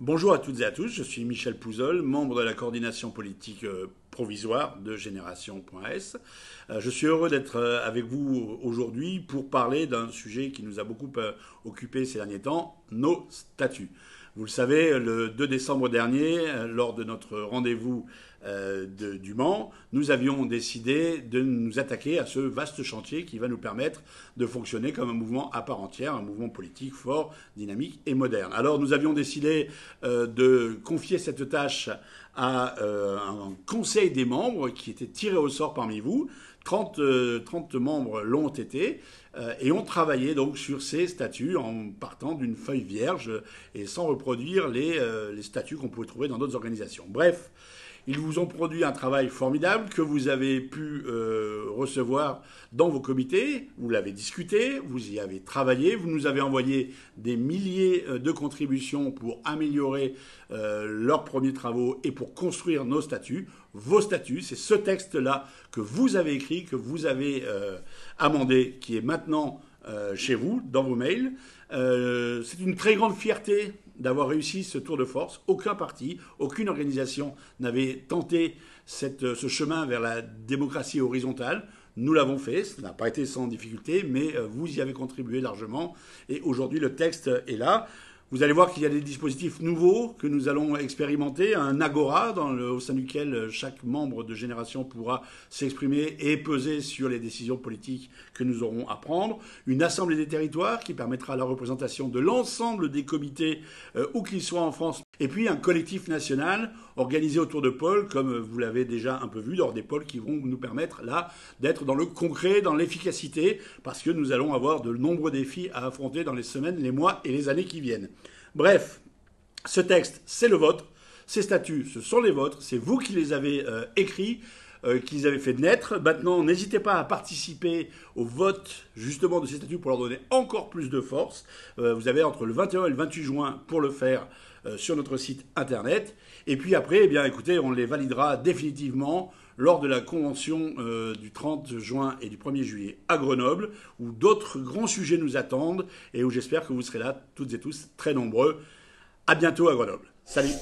Bonjour à toutes et à tous, je suis Michel Pouzol, membre de la coordination politique provisoire de Génération.s. Je suis heureux d'être avec vous aujourd'hui pour parler d'un sujet qui nous a beaucoup occupé ces derniers temps, nos statuts. Vous le savez, le 2 décembre dernier, lors de notre rendez-vous du Mans, nous avions décidé de nous attaquer à ce vaste chantier qui va nous permettre de fonctionner comme un mouvement à part entière, un mouvement politique fort, dynamique et moderne. Alors nous avions décidé de confier cette tâche à un conseil des membres qui était tiré au sort parmi vous. 30 membres l'ont été et ont travaillé donc sur ces statuts en partant d'une feuille vierge et sans reproduire les statuts qu'on pouvait trouver dans d'autres organisations. Bref, ils vous ont produit un travail formidable que vous avez pu recevoir dans vos comités. Vous l'avez discuté, vous y avez travaillé, vous nous avez envoyé des milliers de contributions pour améliorer leurs premiers travaux et pour construire nos statuts. Vos statuts, c'est ce texte-là que vous avez écrit, que vous avez amendé, qui est maintenant chez vous, dans vos mails. C'est une très grande fierté d'avoir réussi ce tour de force. Aucun parti, aucune organisation n'avait tenté ce chemin vers la démocratie horizontale. Nous l'avons fait, ça n'a pas été sans difficulté, mais vous y avez contribué largement. Et aujourd'hui, le texte est là. Vous allez voir qu'il y a des dispositifs nouveaux que nous allons expérimenter, un agora au sein duquel chaque membre de Génération pourra s'exprimer et peser sur les décisions politiques que nous aurons à prendre, une assemblée des territoires qui permettra la représentation de l'ensemble des comités où qu'ils soient en France, et puis un collectif national organisé autour de pôles, comme vous l'avez déjà un peu vu, des pôles qui vont nous permettre là d'être dans le concret, dans l'efficacité, parce que nous allons avoir de nombreux défis à affronter dans les semaines, les mois et les années qui viennent. Bref, ce texte, c'est le vôtre. Ces statuts, ce sont les vôtres. C'est vous qui les avez écrits, qui les avez fait naître. Maintenant, n'hésitez pas à participer au vote justement de ces statuts pour leur donner encore plus de force. Vous avez entre le 21 et le 28 juin pour le faire sur notre site internet. Et puis après, eh bien, écoutez, on les validera définitivement lors de la convention du 30 juin et du 1er juillet à Grenoble, où d'autres grands sujets nous attendent et où j'espère que vous serez là, toutes et tous, très nombreux. À bientôt à Grenoble. Salut!